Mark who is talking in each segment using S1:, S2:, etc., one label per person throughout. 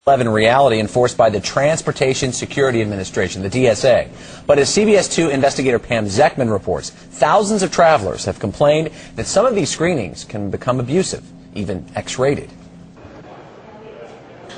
S1: 11 reality enforced by the Transportation Security Administration, the TSA. But as CBS 2 investigator Pam Zeckman reports, thousands of travelers have complained that some of these screenings can become abusive, even X-rated.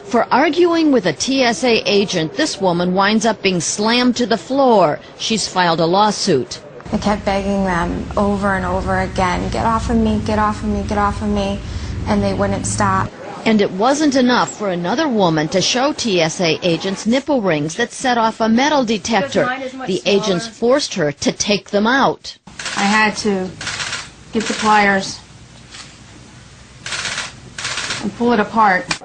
S2: For arguing with a TSA agent, this woman winds up being slammed to the floor. She's filed a lawsuit.
S3: I kept begging them over and over again, get off of me, get off of me, get off of me, and they wouldn't stop.
S2: And it wasn't enough for another woman to show TSA agents nipple rings that set off a metal detector. The agents forced her to take them out.
S3: I had to get the pliers and pull it apart.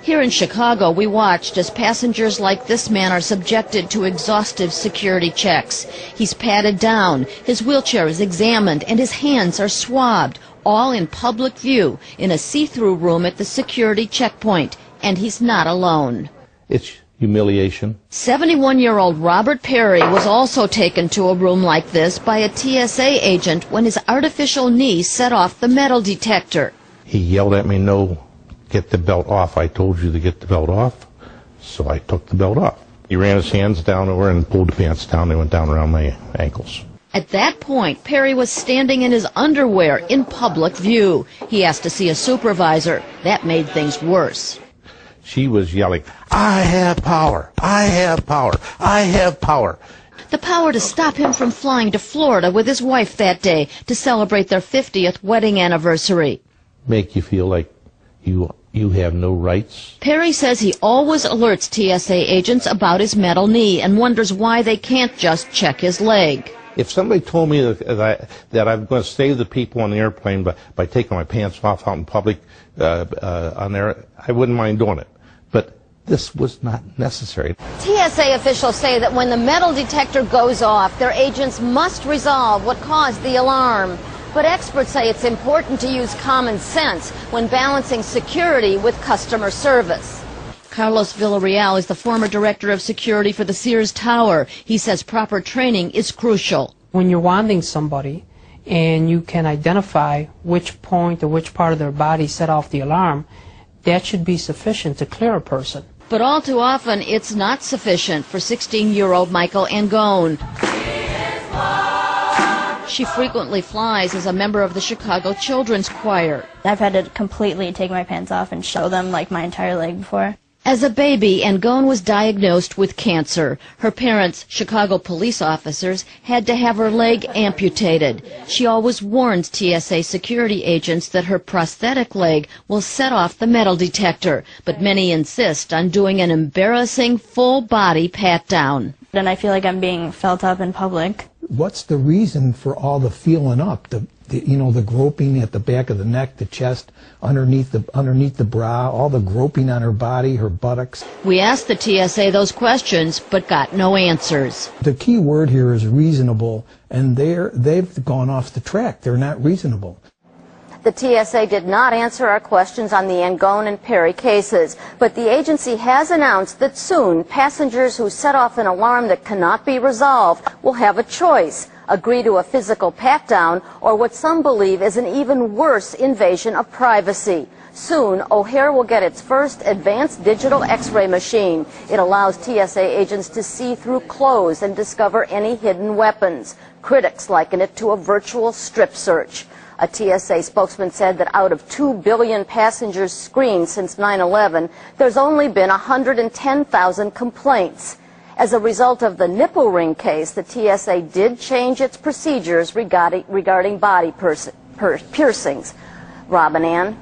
S2: Here in Chicago, we watched as passengers like this man are subjected to exhaustive security checks. He's patted down, his wheelchair is examined, and his hands are swabbed, all in public view in a see-through room at the security checkpoint. And he's not alone.
S4: It's humiliation.
S2: 71-year-old Robert Perry was also taken to a room like this by a TSA agent when his artificial knee set off the metal detector.
S4: He yelled at me, "No, get the belt off. I told you to get the belt off." So I took the belt off. He ran his hands down over and pulled the pants down. They went down around my ankles.
S2: At that point, Perry was standing in his underwear in public view. He asked to see a supervisor. That made things worse.
S4: She was yelling, "I have power, I have power, I have power."
S2: The power to stop him from flying to Florida with his wife that day to celebrate their 50th wedding anniversary.
S4: Make you feel like you have no rights.
S2: Perry says he always alerts TSA agents about his metal knee and wonders why they can't just check his leg.
S4: If somebody told me that I'm going to save the people on the airplane by taking my pants off out in public on there, I wouldn't mind doing it. But this was not necessary.
S2: TSA officials say that when the metal detector goes off, their agents must resolve what caused the alarm. But experts say it's important to use common sense when balancing security with customer service. Carlos Villarreal is the former director of security for the Sears Tower. He says proper training is crucial.
S5: When you're wanding somebody and you can identify which point or which part of their body set off the alarm, that should be sufficient to clear a person.
S2: But all too often, it's not sufficient for 16-year-old Michael Angone. She frequently flies as a member of the Chicago Children's Choir.
S6: I've had to completely take my pants off and show them like my entire leg before.
S2: As a baby, Angone was diagnosed with cancer. Her parents, Chicago police officers, had to have her leg amputated. She always warns TSA security agents that her prosthetic leg will set off the metal detector, but many insist on doing an embarrassing full-body pat-down.
S6: And I feel like I'm being felt up in public.
S7: What's the reason for all the feeling up, the groping at the back of the neck, the chest, underneath the bra, all the groping on her body, her buttocks?
S2: We asked the TSA those questions, but got no answers.
S7: The key word here is reasonable, and they've gone off the track. They're not reasonable.
S2: The TSA did not answer our questions on the Angone and Perry cases, but the agency has announced that soon passengers who set off an alarm that cannot be resolved will have a choice: agree to a physical pat-down or what some believe is an even worse invasion of privacy. Soon, O'Hare will get its first advanced digital X-ray machine. It allows TSA agents to see through clothes and discover any hidden weapons. Critics liken it to a virtual strip search. A TSA spokesman said that out of 2 billion passengers screened since 9/11, there's only been 110,000 complaints. As a result of the nipple ring case, the TSA did change its procedures regarding body piercings. Rob and Ann.